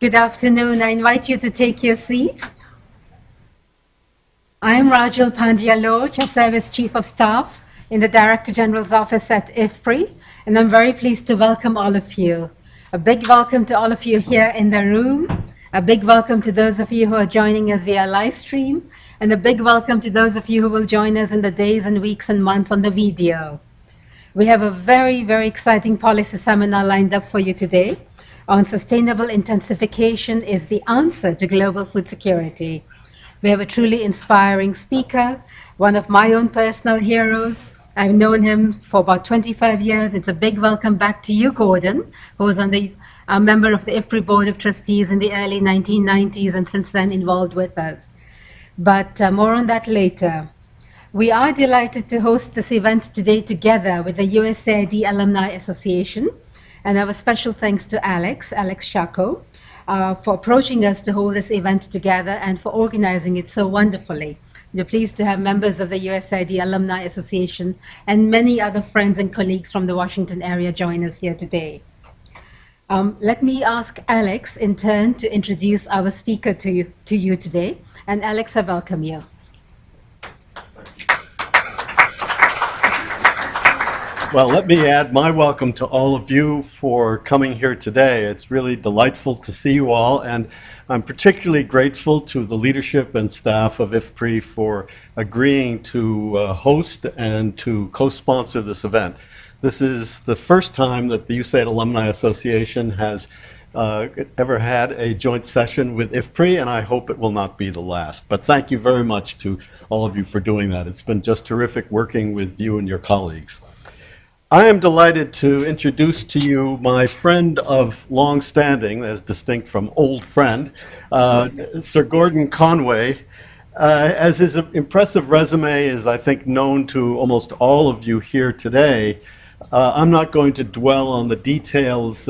Good afternoon. I invite you to take your seats. I am Rajal Pandya-Loch, a Service Chief of Staff in the Director General's Office at IFPRI, and I'm very pleased to welcome all of you. A big welcome to all of you here in the room, a big welcome to those of you who are joining us via live stream, and a big welcome to those of you who will join us in the days and weeks and months on the video. We have a very, very exciting policy seminar lined up for you today on sustainable intensification is the answer to global food security. We have a truly inspiring speaker, one of my own personal heroes. I've known him for about 25 years. It's a big welcome back to you, Gordon, who was a member of the IFPRI Board of Trustees in the early 1990s and since then involved with us. But more on that later. We are delighted to host this event today together with the USAID Alumni Association. And our special thanks to Alex Shako, for approaching us to hold this event together and for organizing it so wonderfully. We're pleased to have members of the USAID Alumni Association and many other friends and colleagues from the Washington area join us here today. Let me ask Alex in turn to introduce our speaker to you today. And Alex, I welcome you. Well, let me add my welcome to all of you for coming here today. It's really delightful to see you all, and I'm particularly grateful to the leadership and staff of IFPRI for agreeing to host and to co-sponsor this event. This is the first time that the USAID Alumni Association has ever had a joint session with IFPRI, and I hope it will not be the last. But thank you very much to all of you for doing that. It's been just terrific working with you and your colleagues. I am delighted to introduce to you my friend of long standing, as distinct from old friend, Sir Gordon Conway. As his impressive resume is, I think, known to almost all of you here today, I'm not going to dwell on the details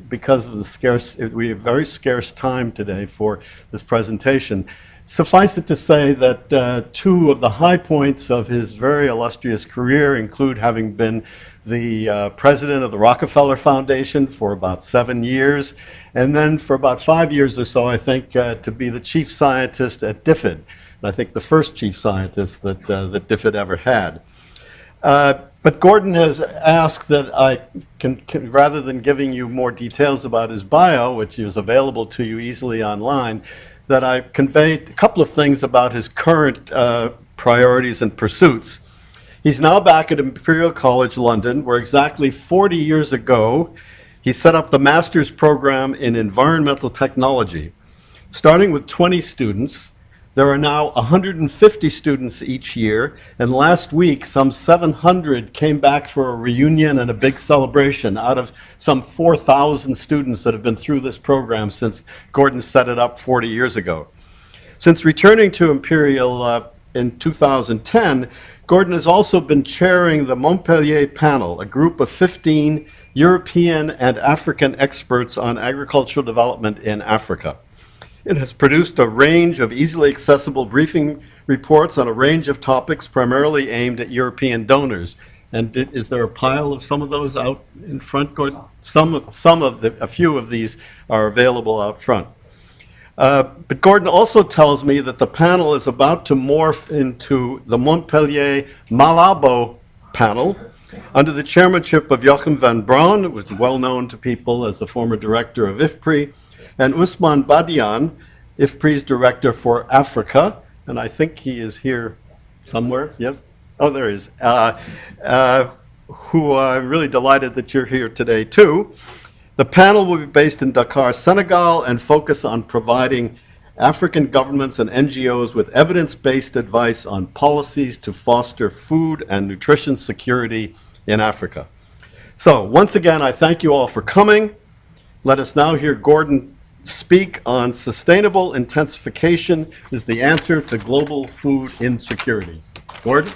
because of we have very scarce time today for this presentation. Suffice it to say that two of the high points of his very illustrious career include having been the president of the Rockefeller Foundation for about 7 years, and then for about 5 years or so, I think, to be the chief scientist at DFID. I think the first chief scientist that DFID ever had. But Gordon has asked that I can, rather than giving you more details about his bio, which is available to you easily online, that I convey a couple of things about his current priorities and pursuits. He's now back at Imperial College London, where exactly 40 years ago, he set up the master's program in environmental technology. Starting with 20 students, there are now 150 students each year, and last week, some 700 came back for a reunion and a big celebration out of some 4,000 students that have been through this program since Gordon set it up 40 years ago. Since returning to Imperial in 2010, Gordon has also been chairing the Montpellier panel, a group of 15 European and African experts on agricultural development in Africa. It has produced a range of easily accessible briefing reports on a range of topics primarily aimed at European donors. And is there a pile of some of those out in front, Gordon? A few of these are available out front. But Gordon also tells me that the panel is about to morph into the Montpellier Malabo panel under the chairmanship of Joachim van Braun, who is well known to people as the former director of IFPRI, and Usman Badian, IFPRI's director for Africa, and I think he is here somewhere, yes? Oh, there he is, who I'm really delighted that you're here today too. The panel will be based in Dakar, Senegal, and focus on providing African governments and NGOs with evidence-based advice on policies to foster food and nutrition security in Africa. So, once again, I thank you all for coming. Let us now hear Gordon speak on sustainable intensification is the answer to global food insecurity. Gordon?